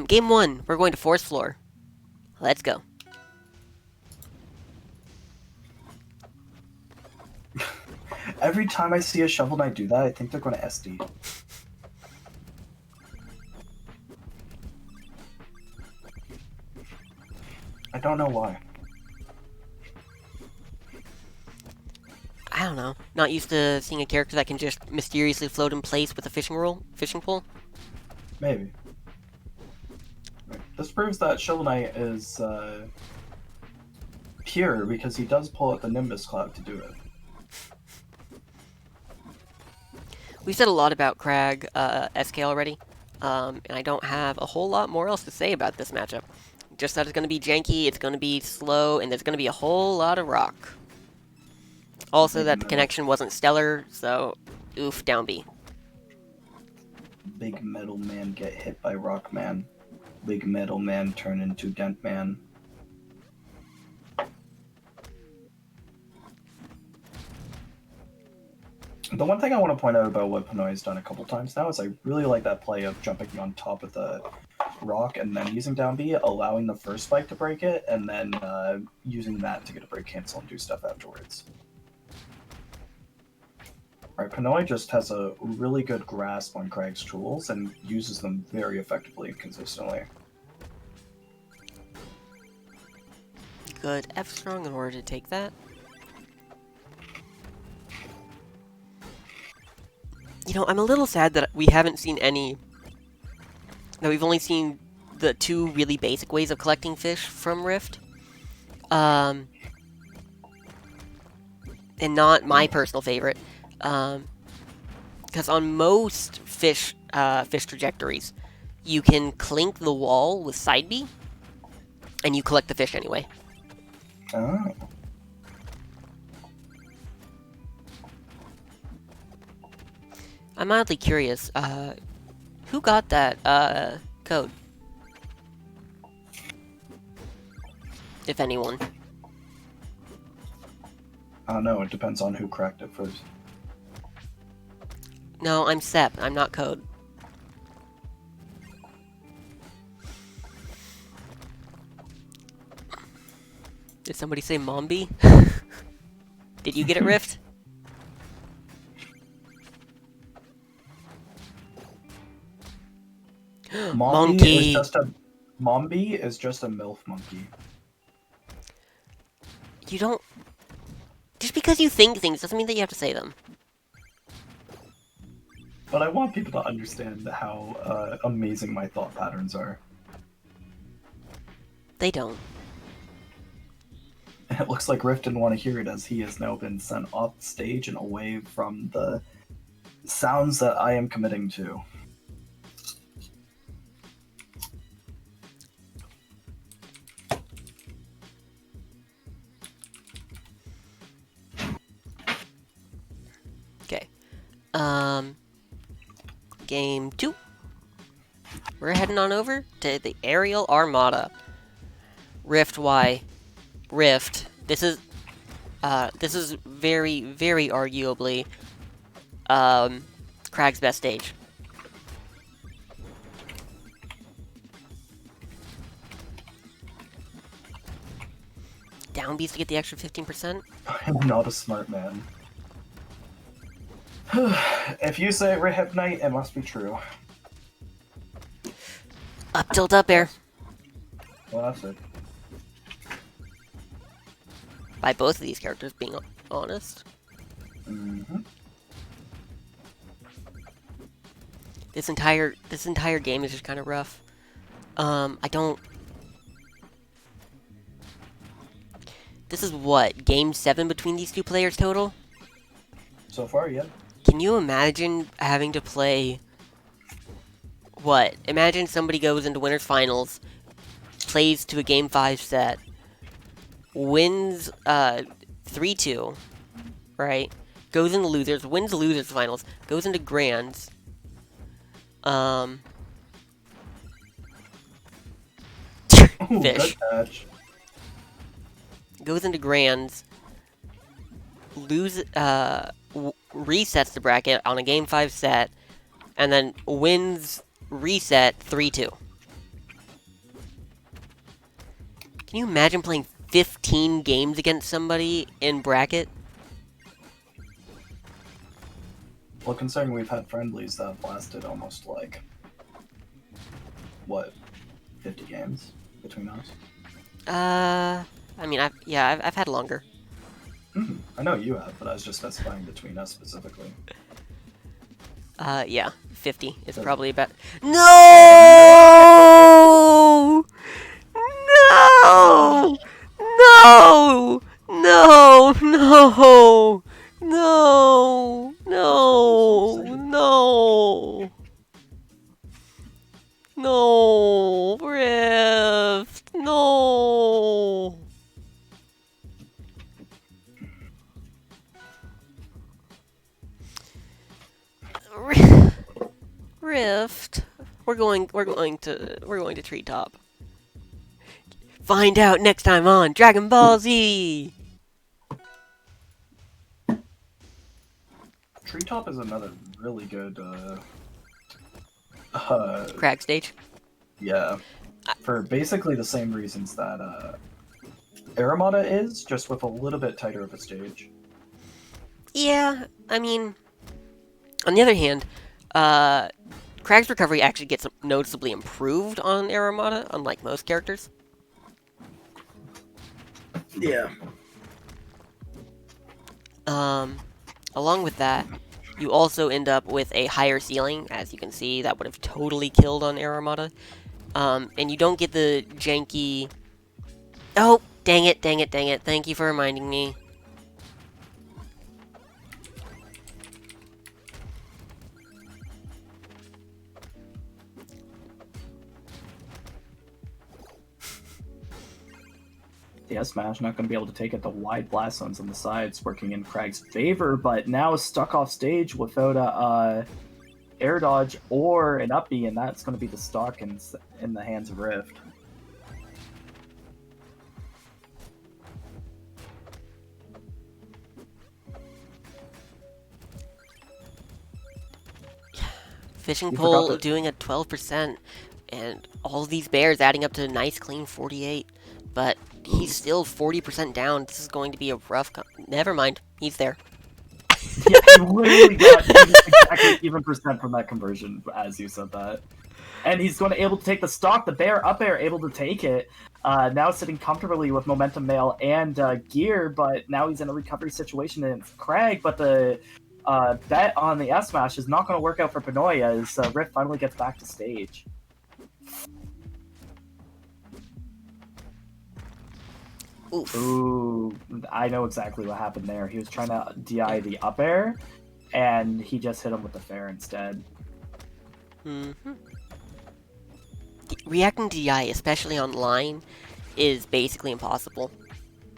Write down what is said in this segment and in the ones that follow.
Game 1, we're going to Forest Floor. Let's go. Every time I see a Shovel Knight do that, I think they're going to SD. I don't know why. I don't know. Not used to seeing a character that can just mysteriously float in place with a fishing pole? Maybe. This proves that Shovel Knight is pure because he does pull out the Nimbus Cloud to do it. We've said a lot about Kragg SK already, and I don't have a whole lot more else to say about this matchup. Just that it's going to be janky, it's going to be slow, and there's going to be a whole lot of rock. Also, that the connection wasn't stellar, so oof, down B. Big Metal Man get hit by Rock Man. Big Metal Man turn into Dent Man. The one thing I want to point out about what Pinoy has done a couple times now is I really like that play of jumping on top of the rock and then using down B, allowing the first spike to break it, and then using that to get a break cancel and do stuff afterwards. Alright, Pinoy just has a really good grasp on Kragg's tools and uses them very effectively and consistently. Good F strong in order to take that. You know, I'm a little sad that we haven't seen any... that we've only seen the two really basic ways of collecting fish from Rift. And not my personal favorite. Because on most fish trajectories, you can clink the wall with side B, and you collect the fish anyway. Oh. I'm mildly curious, who got that, code? If anyone. I don't know, it depends on who cracked it first. No, I'm Sep, I'm not code. Did somebody say Mombi? Did you get it, Rift? Monkey! Mombi is just a MILF monkey. You don't... Just because you think things doesn't mean that you have to say them. But I want people to understand how amazing my thought patterns are. They don't. It looks like Rift didn't want to hear it as he has now been sent off stage and away from the sounds that I am committing to. Okay. Game 2. We're heading on over to the Aerial Armada. Rift Y. Rift. This is very, very arguably Kragg's best stage. Down B's to get the extra 15%. I'm not a smart man. If you say Rehab Knight, it must be true. Up tilt up air. Well, that's it. By both of these characters, being honest. Mm-hmm. This entire game is just kind of rough. I don't... This is what, game 7 between these two players total? So far, yeah. Can you imagine having to play... What? Imagine somebody goes into Winners Finals, plays to a game 5 set, wins 3-2, right? Goes into losers, wins losers finals, goes into grands. Ooh, Fish. good catch. Goes into grands, resets the bracket on a game 5 set, and then wins reset 3-2. Can you imagine playing 15 games against somebody in bracket? Well, considering we've had friendlies that have lasted almost like, what, 50 games between us? I mean, I've had longer. I know you have, but I was just specifying between us specifically. Yeah, 50 is So- probably about. No! No! No! No! No! No! No! No! No! Rift! No! Rift. We're going to treetop. Find out next time on Dragon Ball Z. Treetop is another really good, Kragg stage. yeah, for basically the same reasons that, Aramata is, just with a little bit tighter of a stage. Yeah, I mean, on the other hand, Kragg's recovery actually gets noticeably improved on Aramata, unlike most characters. Yeah. Along with that, you also end up with a higher ceiling. As you can see, that would have totally killed on Aramata. And you don't get the janky... Oh, dang it, dang it, dang it. Thank you for reminding me. Yeah, Smash not going to be able to take it. The wide blast zones on the sides working in Kragg's favor, but now stuck off stage without a air dodge or an up B, and that's going to be the stock in the hands of Rift. Fishing You pole forgot that- doing a 12%, and all these bears adding up to a nice clean 48. But he's still 40% down. This is going to be a rough... Never mind. He's there. Yeah, he literally got exactly even percent from that conversion as you said that. And he's going to able to take the stock, the bear up air able to take it. Now sitting comfortably with momentum mail and gear, but now he's in a recovery situation and it's Kragg, but the bet on the S smash is not going to work out for Pinoy as Rift finally gets back to stage. Oof. Ooh, I know exactly what happened there. He was trying to DI the up air, and he just hit him with the fair instead. Mm-hmm. Reacting to DI, especially online, is basically impossible.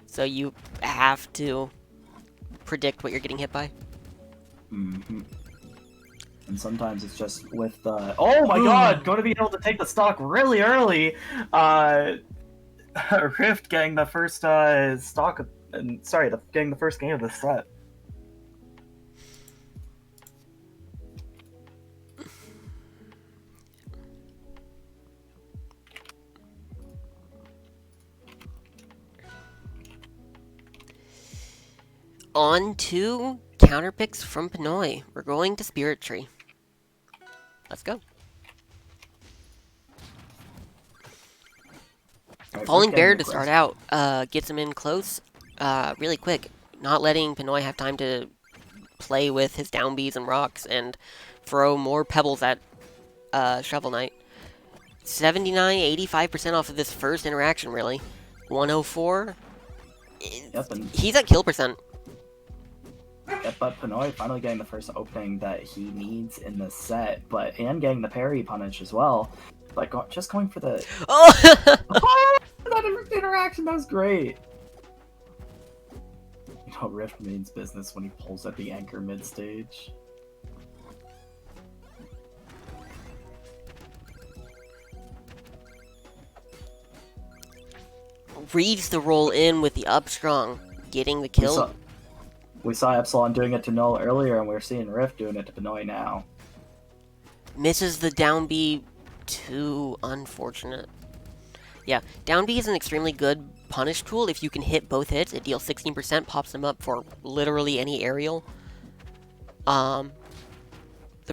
So you have to predict what you're getting hit by. Mm-hmm. And sometimes it's just with the... Oh my god! Going to be able to take the stock really early! Rift getting the first stock... getting the first game of the set. On to counter picks from Pinoy. We're going to Spirit Tree. Let's go. Falling Bear to start out gets him in close really quick, not letting Pinoy have time to play with his down Bs and rocks and throw more pebbles at Shovel Knight. 79, 85% off of this first interaction, really. 104. Yep, and He's at kill percent. Yep, but Pinoy finally getting the first opening that he needs in the set, and getting the parry punish as well. But just going for the... Oh! Oh, that interaction, that was great! You know, Rift means business when he pulls at the anchor mid-stage. Reads the roll in with the up strong, getting the kill. We saw Epsilon doing it to Null earlier, and we're seeing Rift doing it to Pinoy now. Misses the down B, too unfortunate. Yeah, down B is an extremely good punish tool. If you can hit both hits, it deals 16%, pops them up for literally any aerial. The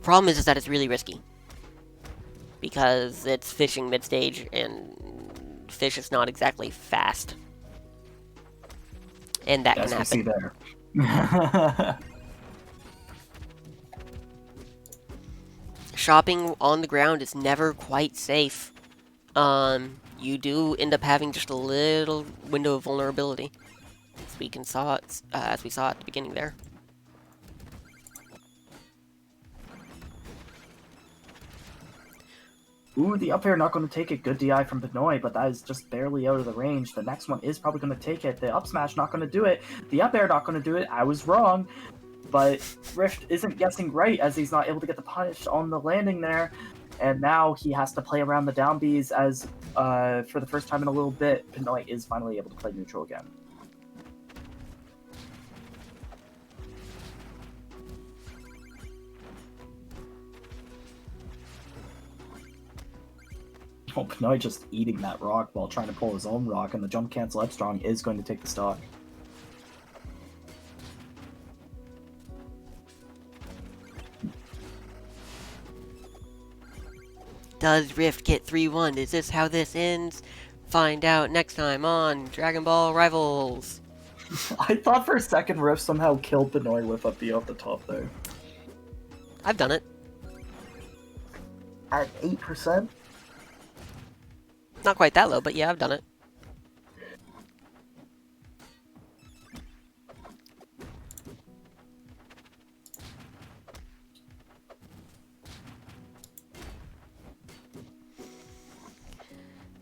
problem is that it's really risky. Because it's fishing mid-stage, and fish is not exactly fast. And that can As we see happen. there. Shopping on the ground is never quite safe. You do end up having just a little window of vulnerability, as we saw at the beginning there. Ooh, the up air not going to take it. Good DI from Pinoy, but that is just barely out of the range. The next one is probably going to take it. The up smash not going to do it. The up air not going to do it. I was wrong. But Rift isn't guessing right as he's not able to get the punish on the landing there. And now he has to play around the down Bs as, for the first time in a little bit, Pinoy is finally able to play neutral again. Oh, Pinoy just eating that rock while trying to pull his own rock, and the jump cancel up strong is going to take the stock. Does Rift get 3-1? Is this how this ends? Find out next time on Dragon Ball Rivals. I thought for a second Rift somehow killed Pinoy with up B off the top there. I've done it. At 8%? Not quite that low, but yeah, I've done it.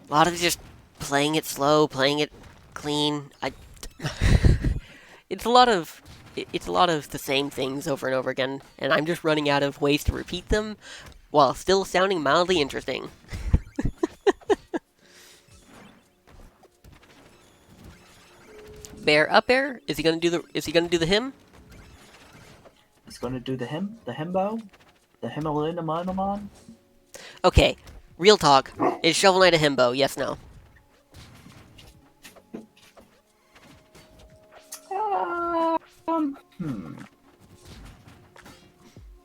A lot of just playing it slow, playing it clean. It's a lot of the same things over and over again, and I'm just running out of ways to repeat them while still sounding mildly interesting. Bear up air? Is he gonna do the him? He's going to do the himbo, the Himalayan. Okay, real talk. Is Shovel Knight a himbo? Yes, no.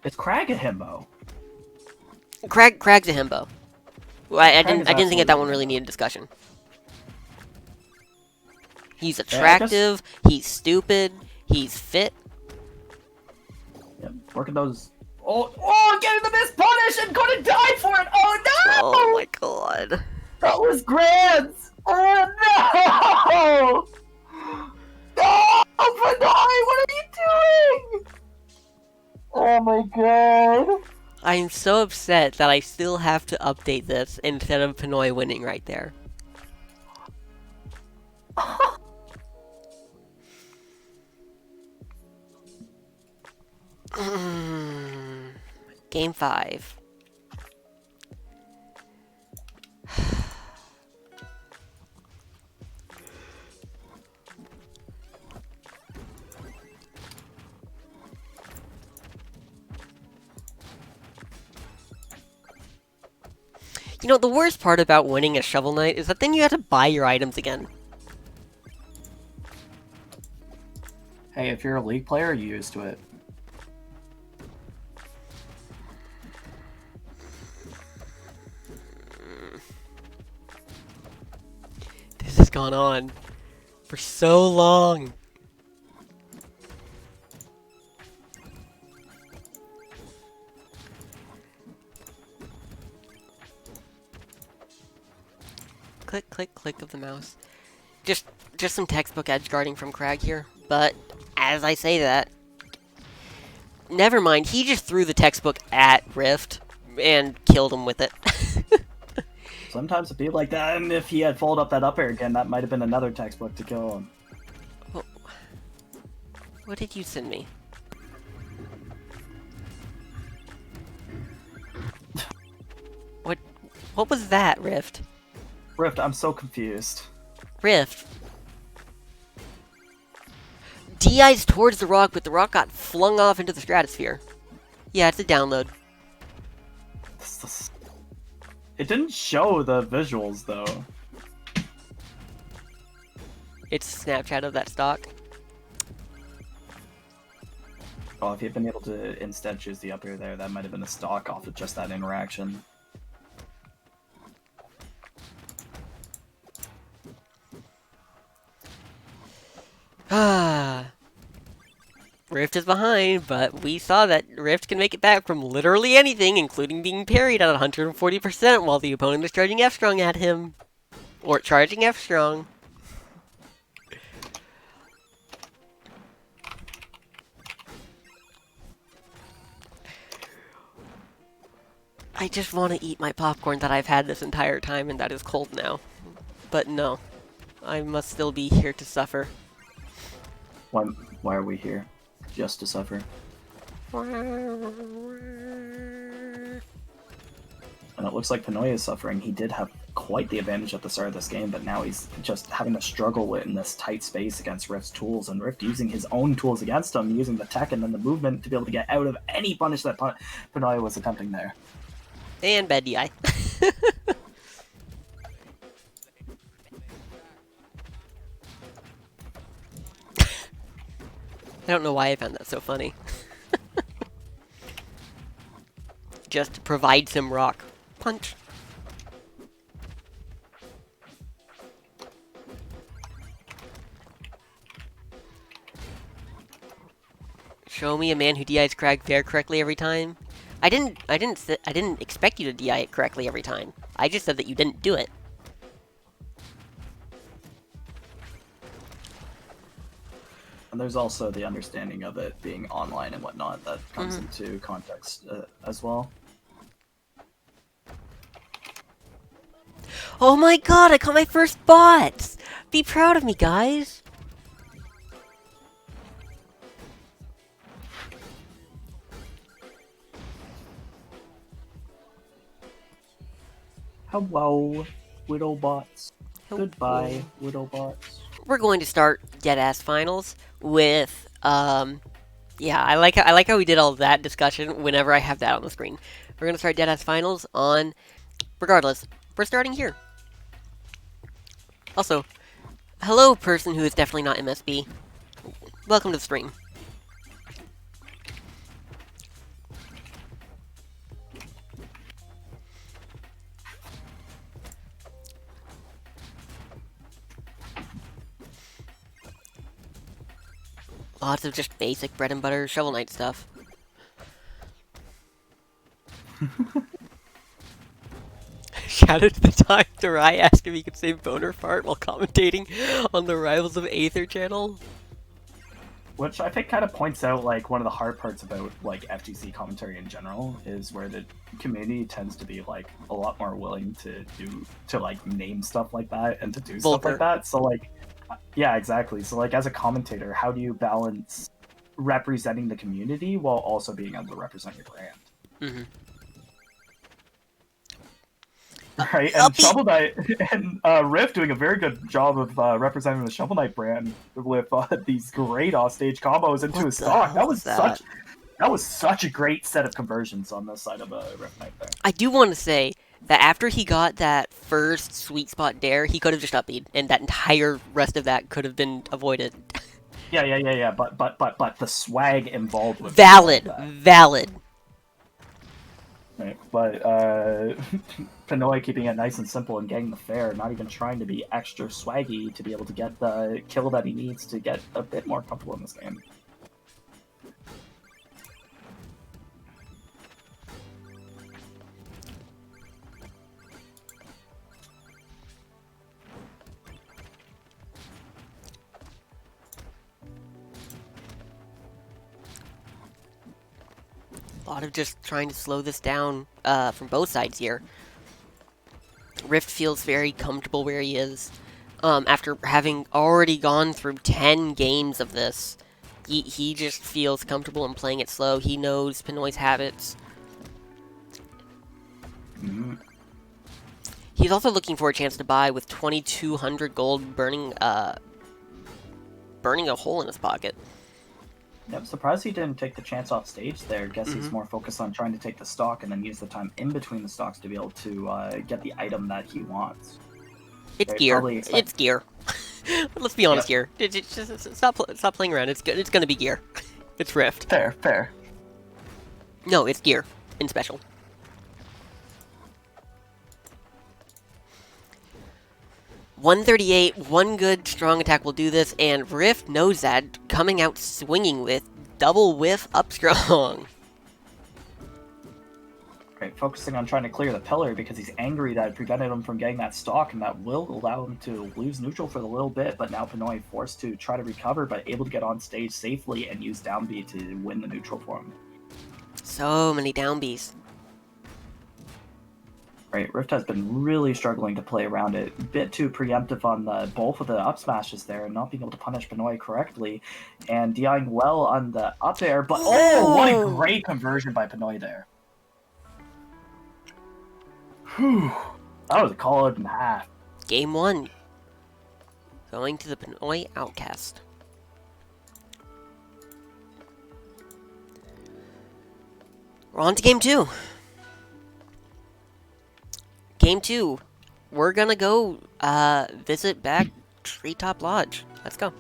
Is Kragg a himbo? Kragg's a himbo. Well, I didn't think absolutely that one really needed discussion. He's Yeah, attractive, he's stupid, he's fit. Yeah, working those. Oh, getting the missed punish and gonna die for it! Oh no! Oh my god. That was grand! Oh no! No! Pinoy, what are you doing? Oh my god. I'm so upset that I still have to update this instead of Pinoy winning right there. Game 5. You know, the worst part about winning a Shovel Knight is that then you have to buy your items again. Hey, if you're a League player, you're used to it. This has gone on for so long. Click, click, click of the mouse. Just some textbook edge guarding from Kragg here. But as I say that, never mind. He just threw the textbook at Rift and killed him with it. Sometimes it be like that, and if he had followed up that up air again, that might have been another textbook to kill him. What did you send me? What was that, Rift? Rift, I'm so confused. Rift. DI's towards the rock, but the rock got flung off into the stratosphere. Yeah, it's a download. It didn't show the visuals, though. It's a snapshot of that stock. Well, if he had been able to instead choose the up air there, that might have been a stock off of just that interaction. Ah. Rift is behind, but we saw that Rift can make it back from literally anything, including being parried at 140% while the opponent is charging F-Strong at him. Or charging F-Strong. I just want to eat my popcorn that I've had this entire time and that is cold now. But no. I must still be here to suffer. Why are we here? Just to suffer. And it looks like Pinoy is suffering. He did have quite the advantage at the start of this game, but now he's just having to struggle in this tight space against Rift's tools, and Rift using his own tools against him, using the tech and then the movement to be able to get out of any punish that Pinoy was attempting there. And bad DI. I don't know why I found that so funny. Just provide some rock. Punch. Show me a man who DIs Kragg fair correctly every time. I didn't expect you to DI it correctly every time. I just said that you didn't do it. And there's also the understanding of it being online and whatnot that comes into context as well. Oh my god, I caught my first bots! Be proud of me, guys! Hello, Widowbots. Hello. Goodbye, Widowbots. We're going to start Deadass Finals with, yeah, I like how we did all that discussion whenever I have that on the screen. We're going to start Deadass Finals on, regardless, we're starting here. Also, hello person who is definitely not MSB. Welcome to the stream. Lots of just basic bread and butter Shovel Knight stuff. Shout out to the doctor. I asked if he could say boner fart while commentating on the Rivals of Aether channel. Which I think kind of points out, like, one of the hard parts about, like, FGC commentary in general is where the community tends to be, like, a lot more willing to like, name stuff like that and to do stuff like that. So, like, yeah, exactly. So, like, as a commentator, how do you balance representing the community while also being able to represent your brand? Mm-hmm. Right, and Shovel Knight and Rift doing a very good job of representing the Shovel Knight brand with these great offstage combos into his stock. That was such a great set of conversions on this side of Rift Knight there. I do want to say that after he got that first sweet spot dare, he could have just up-beat, and that entire rest of that could have been avoided. Yeah. But the swag involved with valid. Right, but Pinoy keeping it nice and simple and getting the fair, not even trying to be extra swaggy to be able to get the kill that he needs to get a bit more comfortable in this game. A lot of just trying to slow this down from both sides here. Rift feels very comfortable where he is. After having already gone through 10 games of this, he just feels comfortable in playing it slow. He knows Pinoy's habits. Mm-hmm. He's also looking for a chance to buy with 2,200 gold burning a hole in his pocket. Yeah, I'm surprised he didn't take the chance off stage there. Guess he's more focused on trying to take the stock and then use the time in between the stocks to be able to get the item that he wants. It's gear. It's gear. Let's be honest here. Just stop playing around. It's good. It's gonna be gear. It's Rift. Fair, fair. No, it's gear in special. $138, one good strong attack will do this, and Rift knows that, coming out swinging with double whiff up strong. Right, focusing on trying to clear the pillar because he's angry that it prevented him from getting that stock, and that will allow him to lose neutral for a little bit, but now Pinoy forced to try to recover, but able to get on stage safely and use down B to win the neutral for him. So many down Bs. Right, Rift has been really struggling to play around it. A bit too preemptive on both of the up smashes there, and not being able to punish Pinoy correctly, and DIing well on the up air, but oh, what a great conversion by Pinoy there. Whew. That was a call out and a half. Game 1. Going to the PinoyOutkast. We're on to Game 2. Game 2. We're gonna go visit back Treetop Lodge. Let's go.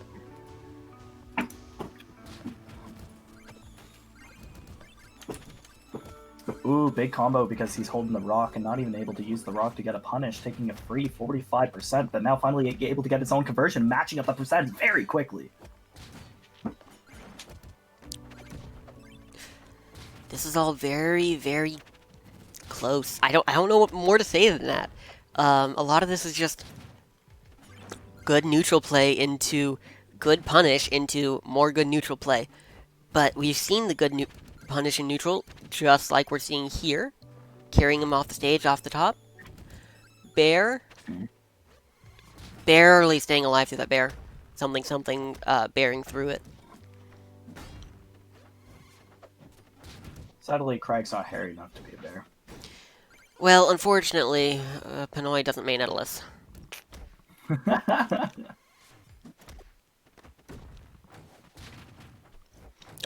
Ooh, big combo because he's holding the rock and not even able to use the rock to get a punish, taking a free 45%, but now finally able to get his own conversion, matching up the percentage very quickly. This is all very, very close. I don't know what more to say than that. A lot of this is just good neutral play into good punish into more good neutral play. But we've seen the good punish in neutral, just like we're seeing here. Carrying him off the stage, off the top. Bear. Barely staying alive through that bear. Something, bearing through it. Sadly, Craig's not hairy enough to be a bear. Well, unfortunately, Pinoy doesn't main Edalus.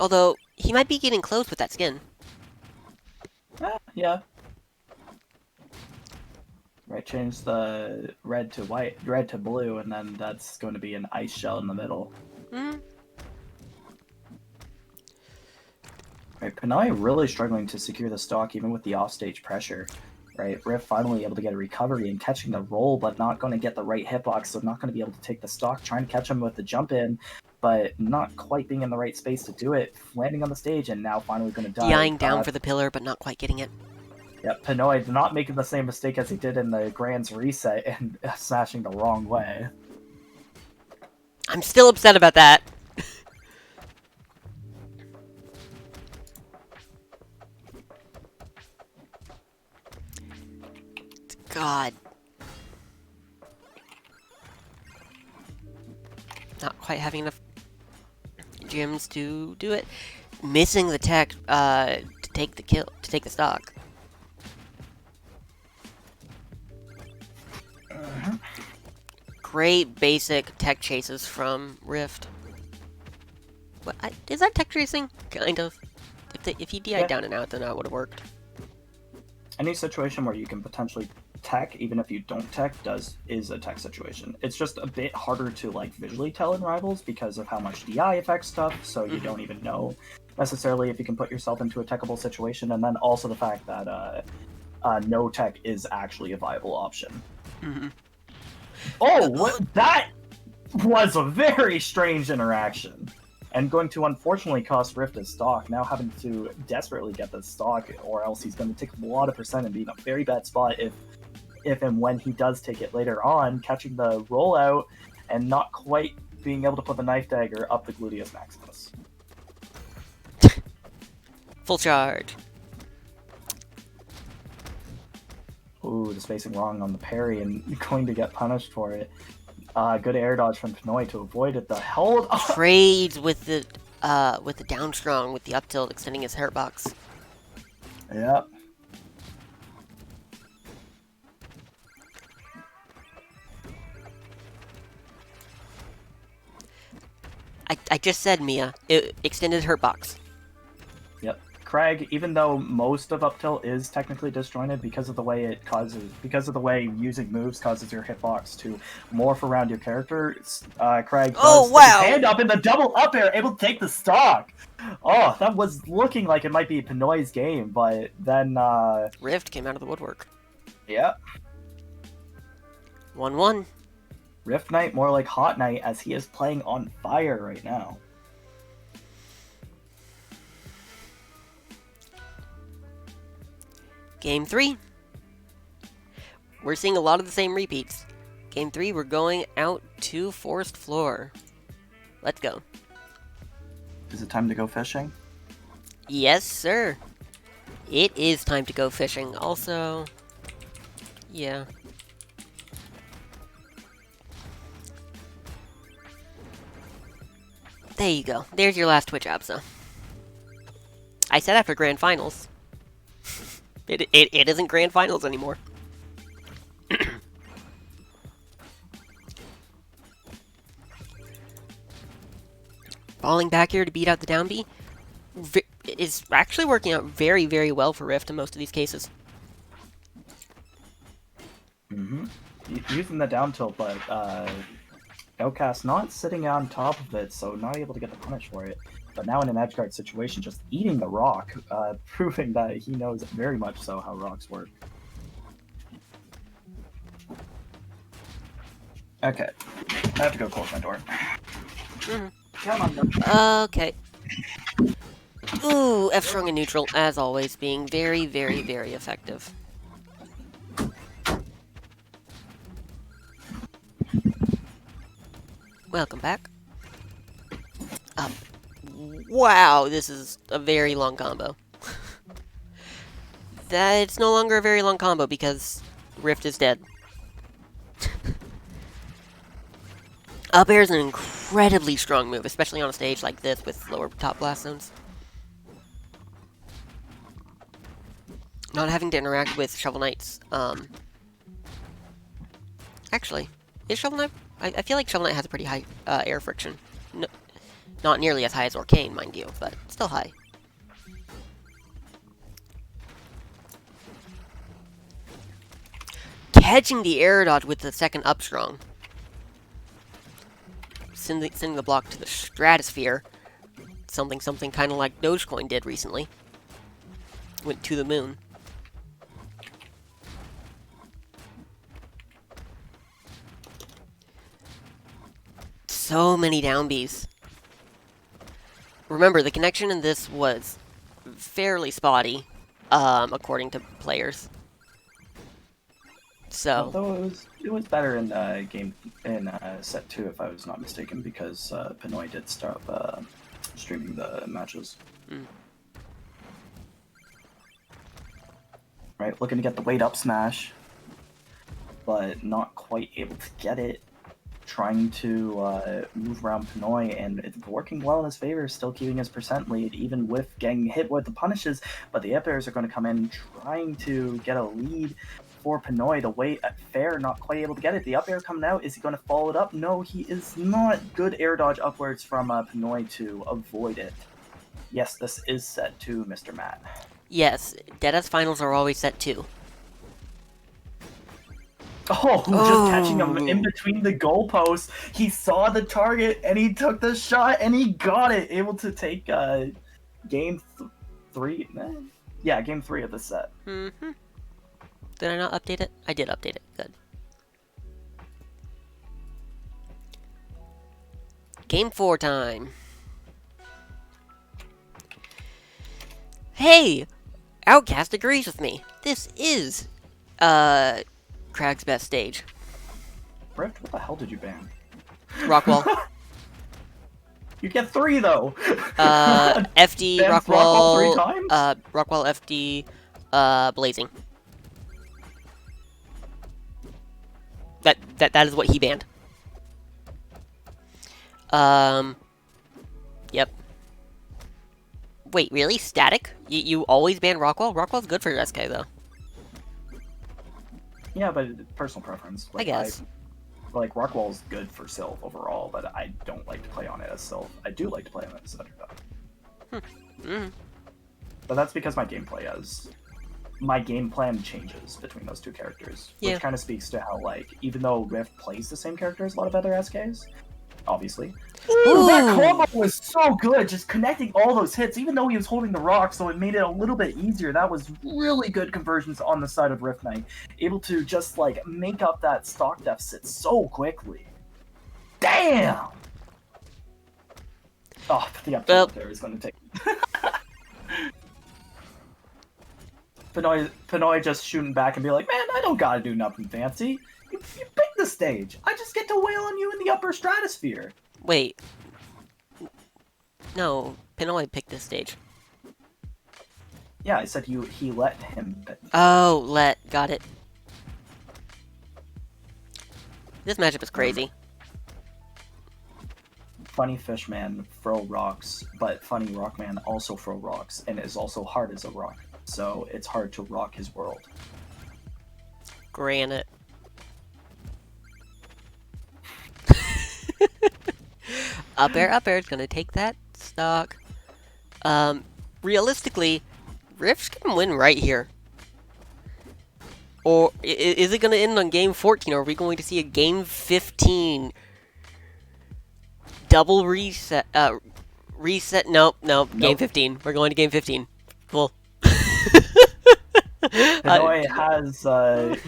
Although, he might be getting close with that skin. Yeah. Right, change the red to white, red to blue, and then that's going to be an ice shell in the middle. Hmm. Right, Pinoy really struggling to secure the stock even with the offstage pressure. Right, Rift finally able to get a recovery and catching the roll, but not going to get the right hitbox, so not going to be able to take the stock. Trying to catch him with the jump in, but not quite being in the right space to do it. Landing on the stage, and now finally going to die. DIing down for the pillar, but not quite getting it. Yep, Pinoy not making the same mistake as he did in the Grand's reset and smashing the wrong way. I'm still upset about that. God. Not quite having enough gems to do it. Missing the tech to take the kill, to take the stock. Great basic tech chases from Rift. What, is that tech chasing? Kind of. If he DI'd down and out, then that would have worked. Any situation where you can potentially tech, even if you don't tech, is a tech situation. It's just a bit harder to like visually tell in Rivals because of how much DI affects stuff, so you don't even know necessarily if you can put yourself into a techable situation, and then also the fact that no tech is actually a viable option. Oh, what? That was a very strange interaction. And going to unfortunately cost Rift his stock, now having to desperately get the stock, or else he's going to take a lot of percent and be in a very bad spot if and when he does take it later on, catching the rollout and not quite being able to put the knife dagger up the gluteus maximus. Full charge. Ooh, the spacing wrong on the parry and going to get punished for it. Good air dodge from Pinoy to avoid it. The hold Trades with the down strong with the up tilt extending his hurt box. Yep. I just said, Mia, it extended hurt box. Yep. Kragg, even though most of up tilt is technically disjointed because of the way using moves causes your hitbox to morph around your character, Kragg does stick his hand up in the double up air, able to take the stock. Oh, that was looking like it might be Pinoy's game, but then Rift came out of the woodwork. Yeah. 1-1. Rift Knight more like Hot Knight, as he is playing on fire right now. Game 3. We're seeing a lot of the same repeats. Game 3, we're going out to Forest Floor. Let's go. Is it time to go fishing? Yes, sir. It is time to go fishing. Also, yeah. There you go. There's your last Twitch abso. I said after Grand Finals. It isn't Grand Finals anymore. Falling back here to beat out the down B is actually working out very, very well for Rift in most of these cases. Using the down tilt, but Outcast not sitting on top of it, so not able to get the punish for it. But now in an edgeguard situation, just eating the rock, proving that he knows very much so how rocks work. Okay. I have to go close my door. Come on. Okay. Ooh, F strong and neutral, as always, being very, very, very effective. Welcome back. Wow, this is a very long combo. It's no longer a very long combo because Rift is dead. Up air is an incredibly strong move, especially on a stage like this with lower top blast zones. Not having to interact with Shovel Knight's, Actually, is Shovel Knight... I feel like Shovel Knight has a pretty high air friction. No, not nearly as high as Arcane, mind you, but still high. Catching the air dodge with the second up strong. Sending the block to the stratosphere. Something kind of like Dogecoin did recently. Went to the moon. So many down Bs. Remember, the connection in this was fairly spotty, according to players. So, Although it was better in set 2, if I was not mistaken, because Pinoy did stop streaming the matches. Right, looking to get the weight up smash, but not quite able to get it. Trying to move around Pinoy, and it's working well in his favor, still keeping his percent lead, even with getting hit with the punishes, but the up airs are going to come in, trying to get a lead for Pinoy. The wait at fair, not quite able to get it. The up air coming out, is he going to follow it up? No, he is not. Good air dodge upwards from Pinoy to avoid it. Yes, this is set 2, Mr. Matt. yes, Deadass finals are always set 2. Oh, just catching him in between the goalposts. He saw the target, and he took the shot, and he got it. Able to take game 3. Yeah, game 3 of the set. Did I not update it? I did update it. Good. Game 4 time. Hey! Outcast agrees with me. This is, Kragg's best stage. Rift, what the hell did you ban? Rockwall. You get 3 though. FD, Bans Rockwall, 3 times? Rockwall, FD, Blazing. That is what he banned. Yep. Wait, really? Static? You always ban Rockwall? Rockwall's good for your SK though. Yeah, but personal preference. I guess. Like, Rockwall's good for Sylph overall, but I don't like to play on it as Sylph. I do like to play on it as Underdog. But that's because my game plan changes between those two characters, Yeah. which kind of speaks to how, like, even though Rift plays the same character as a lot of other SKs, obviously. Ooh, that combo was so good, just connecting all those hits, even though he was holding the rock, so it made it a little bit easier. That was really good conversions on the side of Rift Knight, able to just, like, make up that stock deficit so quickly. Damn! Oh, but the up there is going to take... Pinoy just shooting back and be like, man, I don't gotta do nothing fancy. You picked the stage. I just get to wail on you in the upper stratosphere. Wait. No, Pinoy picked this stage. Yeah, I said he let him pick. Oh, got it. This matchup is crazy. Funny Fishman throw rocks, but Funny Rockman also throw rocks, and is also hard as a rock. So it's hard to rock his world. Granite. Up air is gonna take that stock. Realistically, Rift's gonna win right here. Or is it gonna end on game 14, or are we going to see a game 15 double reset? Nope. Game 15. We're going to game 15. Cool. Pinoy has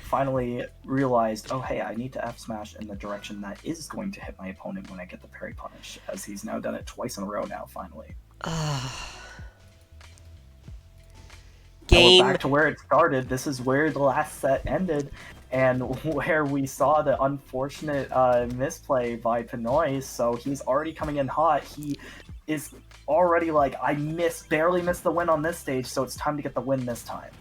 finally realized, oh hey, I need to F smash in the direction that is going to hit my opponent when I get the parry punish, as he's now done it twice in a row now, finally. Game... Now we're back to where it started. This is where the last set ended, and where we saw the unfortunate misplay by Pinoy, so he's already coming in hot. He is already like, I barely missed the win on this stage, so it's time to get the win this time.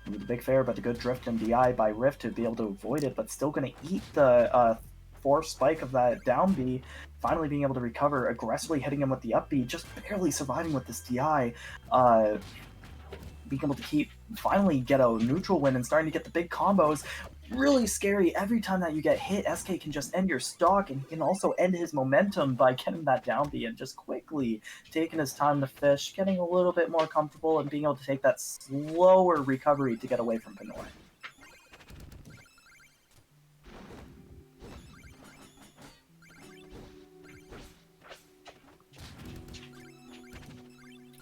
The big fair, but a good drift and DI by Rift to be able to avoid it, but still going to eat the force spike of that down B, finally being able to recover, aggressively hitting him with the up B, just barely surviving with this DI, being able to finally get a neutral win and starting to get the big combos. Really scary. Every time that you get hit, SK can just end your stock, and he can also end his momentum by getting that down B and just quickly taking his time to fish, getting a little bit more comfortable and being able to take that slower recovery to get away from Pinoy.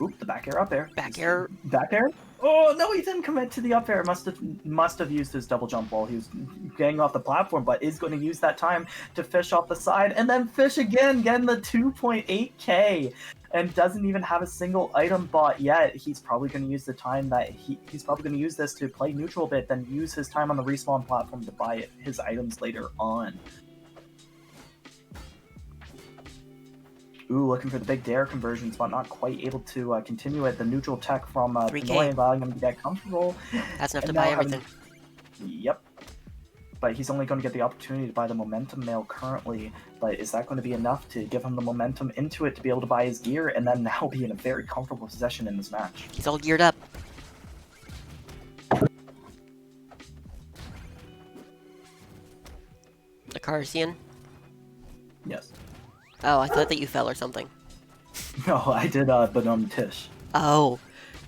Oop, the back air up air. Back air. Back air? Oh, no, he didn't commit to the up air. Must have used his double jump while he was getting off the platform, but is going to use that time to fish off the side and then fish again, getting the 2.8k, and doesn't even have a single item bought yet. He's probably going to use the time that he's probably going to use this to play neutral a bit, then use his time on the respawn platform to buy his items later on. Ooh, looking for the big dare conversions, but not quite able to continue it. The neutral tech from Pinoy allowing him to get comfortable. That's enough to buy everything. Yep. But he's only going to get the opportunity to buy the momentum mail currently. But is that going to be enough to give him the momentum into it to be able to buy his gear and then now be in a very comfortable position in this match? He's all geared up. The Carcian? Yes. Oh, I thought that you fell or something. No, I did Banum Tish. Oh.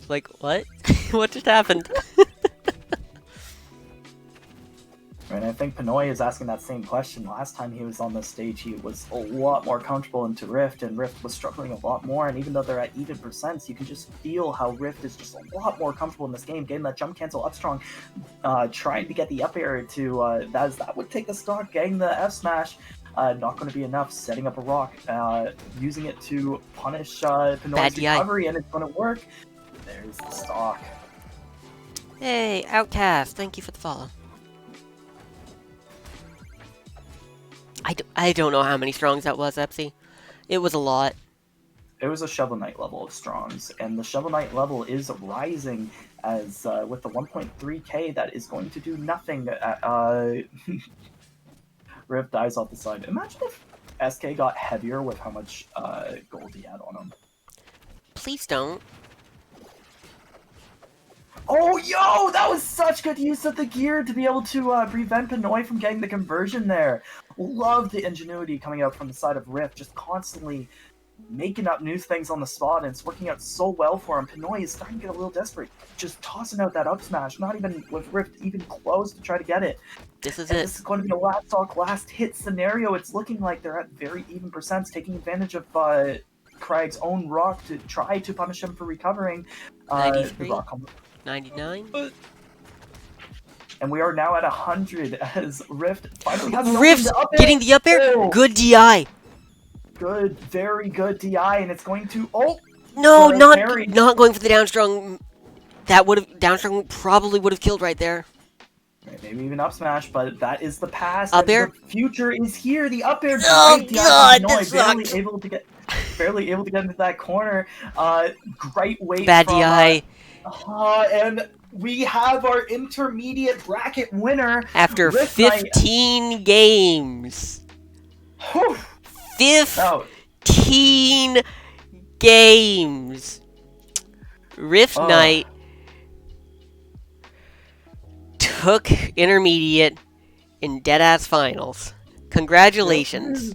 Like, what? What just happened? And I think Pinoy is asking that same question. Last time he was on the stage, he was a lot more comfortable into Rift, and Rift was struggling a lot more, and even though they're at even percents, you can just feel how Rift is just a lot more comfortable in this game, getting that jump cancel up strong, trying to get the up air to, that would take the stock, getting the F smash. Not going to be enough, setting up a rock, using it to punish Pinoy's recovery, and it's going to work. There's the stock. Hey, Outcast, thank you for the follow. I don't know how many strongs that was, Epsy. It was a lot. It was a Shovel Knight level of strongs, and the Shovel Knight level is rising as with the 1.3k that is going to do nothing. Rift dies off the side. Imagine if SK got heavier with how much gold he had on him. Please don't. Oh, yo! That was such good use of the gear to be able to prevent Pinoy from getting the conversion there. love the ingenuity coming out from the side of Rift, just constantly making up new things on the spot, and it's working out so well for him. Pinoy is starting to get a little desperate, just tossing out that up smash, not even with Rift even close to try to get it. This is And it. this is going to be a last stock, last hit scenario. It's looking like they're at very even percents, taking advantage of Kragg's own rock to try to punish him for recovering. 93? The rock 99? and we are now at 100 as Rift finally has Rift getting the up air. Oh. Good DI. Good, very good DI, and it's going to No, parry. not going for the down strong. That would have down strong probably would have killed right there. Maybe even up smash, but that is the past. Up and air? The future is here. The up air. Oh, Great DI God, from that Pinoy, barely sucked. able to get into that corner. Great weight. Bad from, DI. And we have our intermediate bracket winner After Rift 15 games. Whew. 15 games. Rift Oh. Knight took intermediate in Deadass Finals. Congratulations.